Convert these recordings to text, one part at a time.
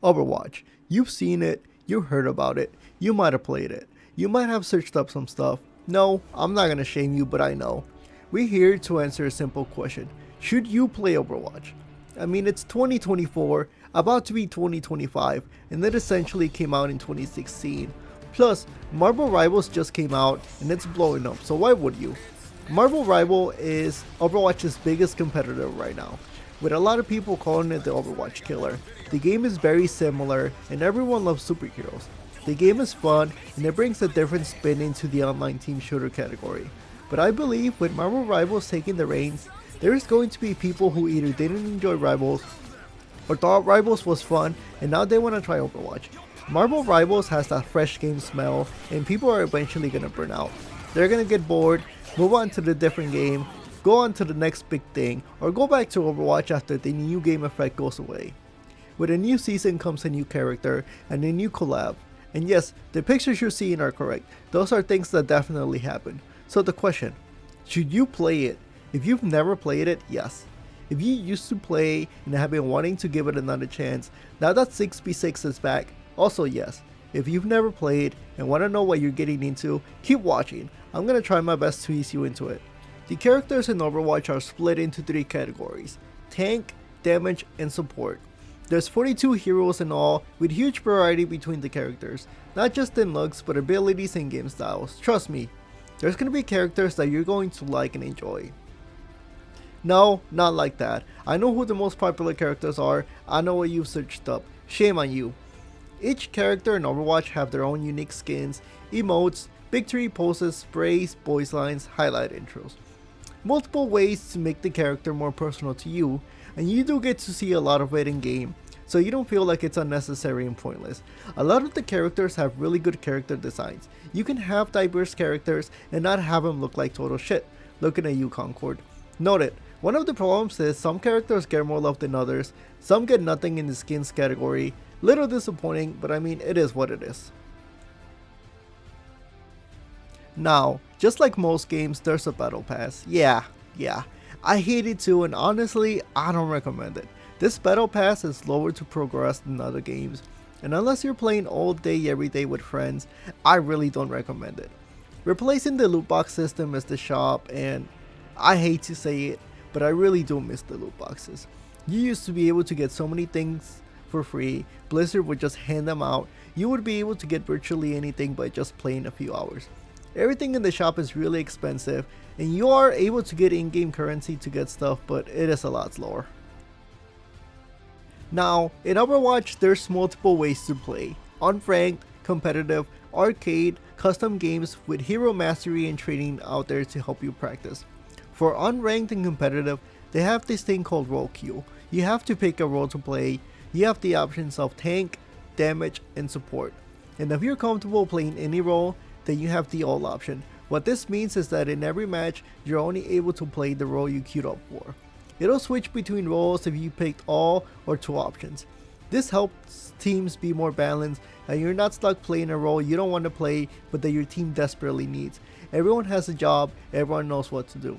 Overwatch. You've seen it, you heard about it, you might have played it, you might have searched up some stuff. No, I'm not gonna shame you, but I know. We're here to answer a simple question. Should you play Overwatch? I mean, it's 2024, about to be 2025, and it essentially came out in 2016. Plus, Marvel Rivals just came out, and it's blowing up, so why would you? Marvel Rival is Overwatch's biggest competitor right now, with a lot of people calling it the Overwatch killer. The game is very similar, and everyone loves superheroes. The game is fun, and it brings a different spin into the online team shooter category. But I believe with Marvel Rivals taking the reins, there is going to be people who either didn't enjoy Rivals or thought Rivals was fun and now they want to try Overwatch. Marvel Rivals has that fresh game smell and people are eventually going to burn out. They're going to get bored, move on to the different game, go on to the next big thing, or go back to Overwatch after the new game effect goes away. With a new season comes a new character and a new collab. And yes, the pictures you're seeing are correct. Those are things that definitely happen. So the question, should you play it? If you've never played it, yes. If you used to play and have been wanting to give it another chance, now that 6v6 is back, also yes. If you've never played and want to know what you're getting into, keep watching. I'm going to try my best to ease you into it. The characters in Overwatch are split into 3 categories: tank, damage, and support. There's 42 heroes in all, with huge variety between the characters, not just in looks but abilities and game styles. Trust me, there's going to be characters that you're going to like and enjoy. No, not like that. I know who the most popular characters are, I know what you've searched up. Shame on you. Each character in Overwatch have their own unique skins, emotes, victory poses, sprays, voice lines, highlight intros. Multiple ways to make the character more personal to you, and you do get to see a lot of it in game, so you don't feel like it's unnecessary and pointless. A lot of the characters have really good character designs. You can have diverse characters and not have them look like total shit. Looking at you, Concord. Note it. One of the problems is some characters get more love than others, some get nothing in the skins category. Little disappointing, but I mean it is what it is. Now, just like most games, there's a battle pass. Yeah. I hate it too, and honestly, I don't recommend it. This battle pass is slower to progress than other games, and unless you're playing all day every day with friends, I really don't recommend it. Replacing the loot box system is the shop, and I hate to say it, but I really do miss the loot boxes. You used to be able to get so many things for free. Blizzard would just hand them out. You would be able to get virtually anything by just playing a few hours. Everything in the shop is really expensive, and you are able to get in-game currency to get stuff, but it is a lot slower. Now, in Overwatch, there's multiple ways to play: unranked, competitive, arcade, custom games with hero mastery and training out there to help you practice. For unranked and competitive, they have this thing called role queue. You have to pick a role to play. You have the options of tank, damage, and support. And if you're comfortable playing any role, then you have the all option. What this means is that in every match, you're only able to play the role you queued up for. It'll switch between roles if you picked all or 2 options. This helps teams be more balanced, and you're not stuck playing a role you don't want to play but that your team desperately needs. Everyone has a job, everyone knows what to do.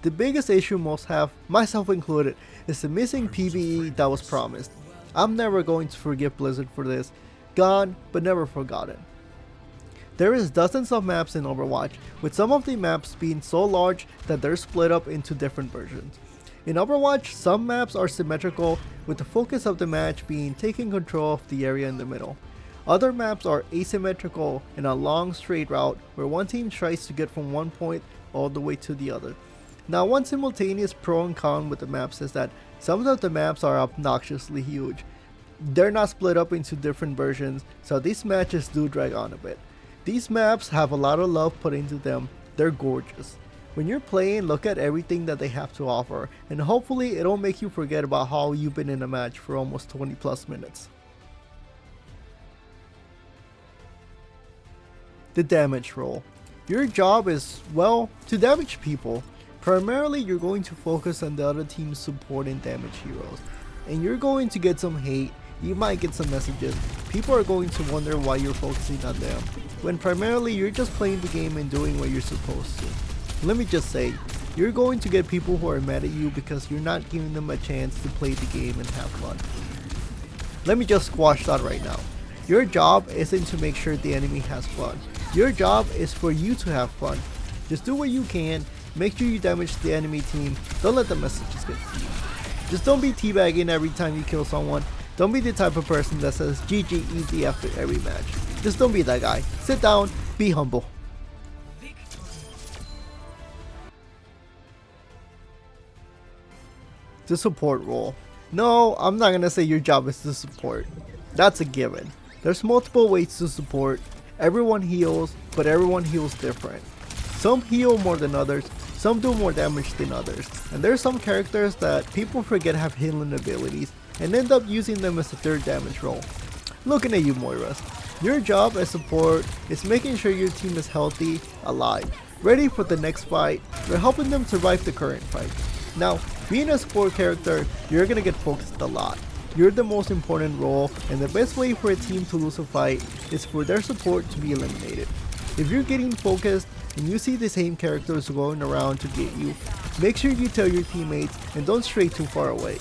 The biggest issue most have, myself included, is the missing PvE that was promised. I'm never going to forgive Blizzard for this. Gone, but never forgotten. There is dozens of maps in Overwatch, with some of the maps being so large that they're split up into different versions. In Overwatch, some maps are symmetrical, with the focus of the match being taking control of the area in the middle. Other maps are asymmetrical in a long straight route where one team tries to get from one point all the way to the other. Now, one simultaneous pro and con with the maps is that some of the maps are obnoxiously huge. They're not split up into different versions, so these matches do drag on a bit. These maps have a lot of love put into them. They're gorgeous. When you're playing, look at everything that they have to offer, and hopefully it'll make you forget about how you've been in a match for almost 20 plus minutes. The damage role. Your job is, well, to damage people. Primarily, you're going to focus on the other team's support and damage heroes, and you're going to get some hate. You might get some messages. People are going to wonder why you're focusing on them, when primarily you're just playing the game and doing what you're supposed to. Let me just say, you're going to get people who are mad at you because you're not giving them a chance to play the game and have fun. Let me just squash that right now. Your job isn't to make sure the enemy has fun. Your job is for you to have fun. Just do what you can, make sure you damage the enemy team, don't let the messages get to you. Just don't be teabagging every time you kill someone. Don't be the type of person that says GG easy after every match. Just don't be that guy. Sit down, be humble. The support role. No, I'm not gonna say your job is to support. That's a given. There's multiple ways to support. Everyone heals, but everyone heals different. Some heal more than others, some do more damage than others, and there's some characters that people forget have healing abilities and end up using them as a third damage role. Looking at you, Moiras. Your job as support is making sure your team is healthy, alive, ready for the next fight, or helping them survive the current fight. Now, being a support character, you're gonna get focused a lot. You're the most important role, and the best way for a team to lose a fight is for their support to be eliminated. If you're getting focused and you see the same characters going around to get you, make sure you tell your teammates and don't stray too far away.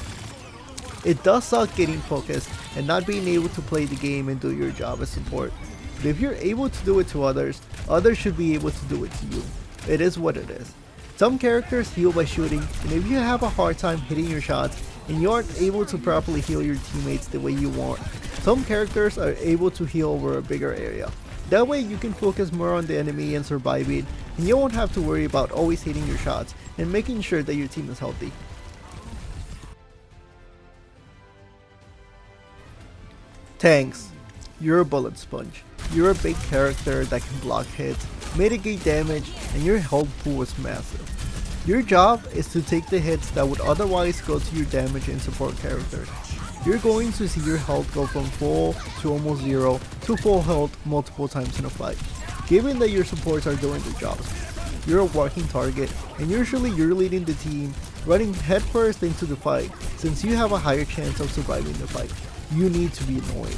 It does suck getting focused and not being able to play the game and do your job as support, but if you're able to do it to others, others should be able to do it to you. It is what it is. Some characters heal by shooting, and if you have a hard time hitting your shots and you aren't able to properly heal your teammates the way you want, some characters are able to heal over a bigger area. That way you can focus more on the enemy and surviving, and you won't have to worry about always hitting your shots and making sure that your team is healthy. Tanks. You're a bullet sponge. You're a big character that can block hits, mitigate damage, and your health pool is massive. Your job is to take the hits that would otherwise go to your damage and support characters. You're going to see your health go from full to almost zero to full health multiple times in a fight. Given that your supports are doing their jobs, you're a walking target, and usually you're leading the team, running headfirst into the fight. Since you have a higher chance of surviving the fight, you need to be annoying.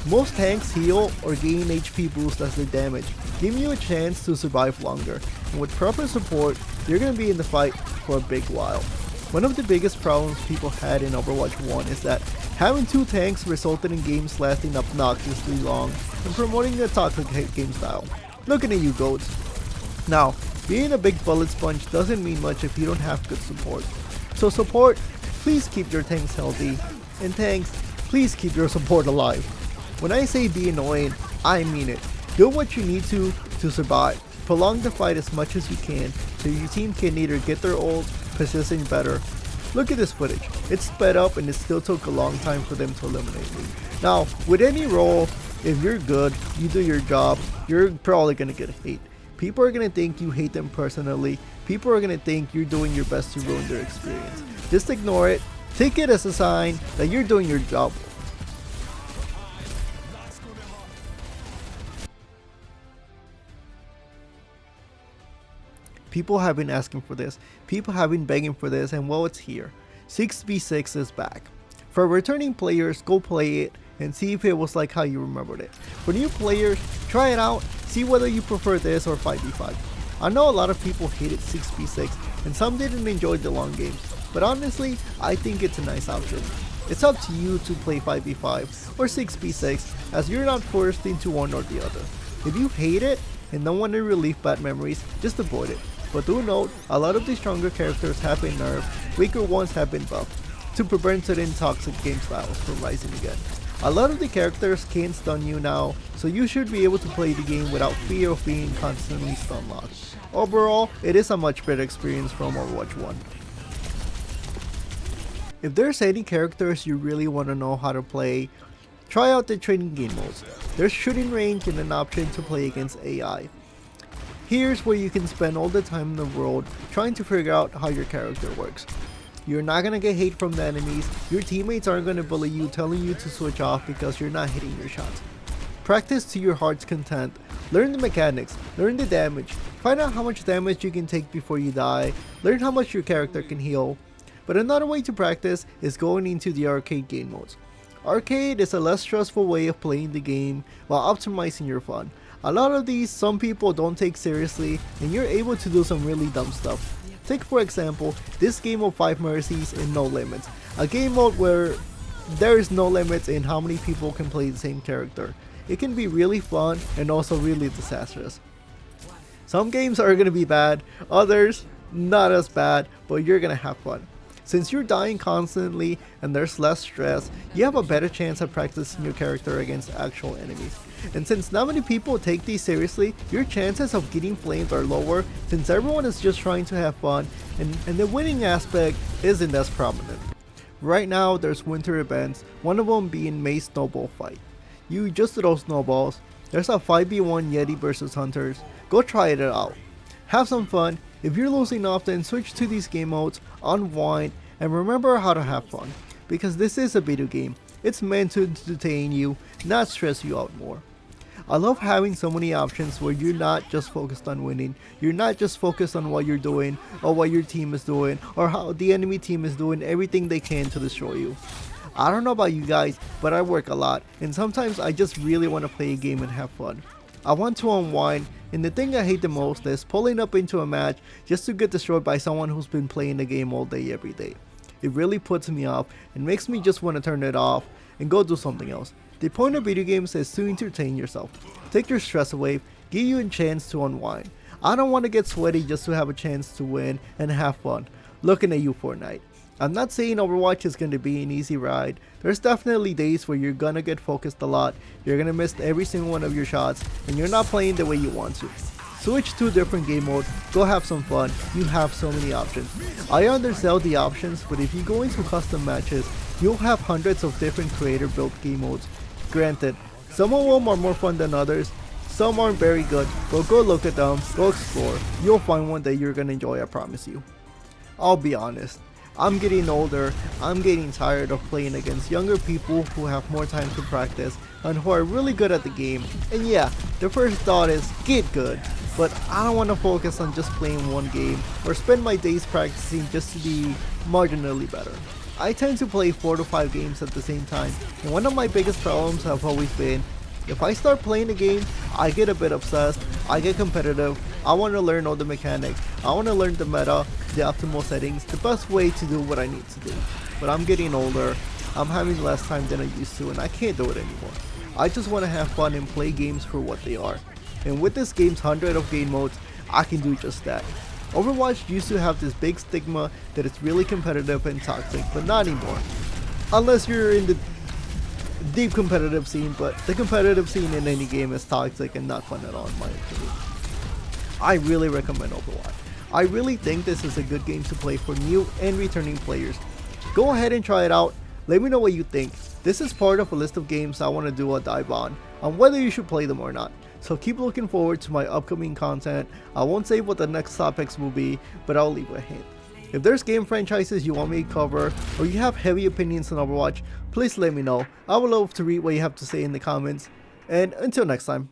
Most tanks heal or gain HP boost as their damage, giving you a chance to survive longer, and with proper support, you're gonna be in the fight for a big while. One of the biggest problems people had in Overwatch 1 is that having two tanks resulted in games lasting obnoxiously long and promoting a toxic hate game style. Looking at you, goats. Now, being a big bullet sponge doesn't mean much if you don't have good support. So support, please keep your tanks healthy, and tanks, please keep your support alive. When I say be annoying, I mean it. Do what you need to survive. Prolong the fight as much as you can so your team can either get their ult, position better. Look at this footage. It's sped up and it still took a long time for them to eliminate me. Now, with any role, if you're good, you do your job, you're probably gonna get hate. People are gonna think you hate them personally. People are gonna think you're doing your best to ruin their experience. Just ignore it. Take it as a sign that you're doing your job. People have been asking for this, people have been begging for this, and well, it's here. 6v6 is back. For returning players, go play it and see if it was like how you remembered it. For new players, try it out, see whether you prefer this or 5v5. I know a lot of people hated 6v6 and some didn't enjoy the long games, but honestly, I think it's a nice option. It's up to you to play 5v5 or 6v6 as you're not forced into one or the other. If you hate it and don't want to relive bad memories, just avoid it. But do note, a lot of the stronger characters have been nerfed, weaker ones have been buffed, to prevent certain toxic game styles from rising again. A lot of the characters can't stun you now, so you should be able to play the game without fear of being constantly stun locked. Overall, it is a much better experience from Overwatch 1. If there's any characters you really want to know how to play, try out the training game modes. There's shooting range and an option to play against AI. Here's where you can spend all the time in the world trying to figure out how your character works. You're not gonna get hate from the enemies, your teammates aren't gonna bully you telling you to switch off because you're not hitting your shots. Practice to your heart's content, learn the mechanics, learn the damage, find out how much damage you can take before you die, learn how much your character can heal. But another way to practice is going into the arcade game modes. Arcade is a less stressful way of playing the game while optimizing your fun. A lot of these some people don't take seriously and you're able to do some really dumb stuff. Take for example this game of 5 Mercies and No Limits, a game mode where there is no limits in how many people can play the same character. It can be really fun and also really disastrous. Some games are going to be bad, others not as bad, but you're going to have fun. Since you're dying constantly and there's less stress, you have a better chance of practicing your character against actual enemies. And since not many people take these seriously, your chances of getting flamed are lower since everyone is just trying to have fun and the winning aspect isn't as prominent. Right now there's winter events, one of them being May's Snowball Fight. You just throw snowballs, there's a 5v1 Yeti versus Hunters, go try it out. Have some fun. If you're losing often, switch to these game modes, unwind, and remember how to have fun. Because this is a video game, it's meant to entertain you, not stress you out more. I love having so many options where you're not just focused on winning, you're not just focused on what you're doing, or what your team is doing, or how the enemy team is doing everything they can to destroy you. I don't know about you guys, but I work a lot, and sometimes I just really want to play a game and have fun. I want to unwind, and the thing I hate the most is pulling up into a match just to get destroyed by someone who's been playing the game all day every day. It really puts me off and makes me just want to turn it off and go do something else. The point of video games is to entertain yourself, take your stress away, give you a chance to unwind. I don't want to get sweaty just to have a chance to win and have fun. Looking at you, Fortnite. I'm not saying Overwatch is going to be an easy ride. There's definitely days where you're going to get focused a lot, you're going to miss every single one of your shots, and you're not playing the way you want to. Switch to a different game mode, go have some fun, you have so many options. I undersell the options, but if you go into custom matches, you'll have hundreds of different creator built game modes. Granted, some of them are more fun than others, some aren't very good, but go look at them, go explore, you'll find one that you're going to enjoy, I promise you. I'll be honest. I'm getting older, I'm getting tired of playing against younger people who have more time to practice and who are really good at the game. And yeah, the first thought is get good, but I don't want to focus on just playing one game or spend my days practicing just to be marginally better. I tend to play 4 to 5 games at the same time, and one of my biggest problems have always been if I start playing a game, I get a bit obsessed, I get competitive, I want to learn all the mechanics, I want to learn the meta, the optimal settings, the best way to do what I need to do. But I'm getting older, I'm having less time than I used to, and I can't do it anymore. I just want to have fun and play games for what they are. And with this game's 100 of game modes, I can do just that. Overwatch used to have this big stigma that it's really competitive and toxic, but not anymore. Unless you're in the deep competitive scene, but the competitive scene in any game is toxic and not fun at all in my opinion. I really recommend Overwatch. I really think this is a good game to play for new and returning players. Go ahead and try it out, let me know what you think. This is part of a list of games I want to do a dive on whether you should play them or not. So keep looking forward to my upcoming content. I won't say what the next topics will be, but I'll leave a hint. If there's game franchises you want me to cover, or you have heavy opinions on Overwatch, please let me know. I would love to read what you have to say in the comments. And until next time.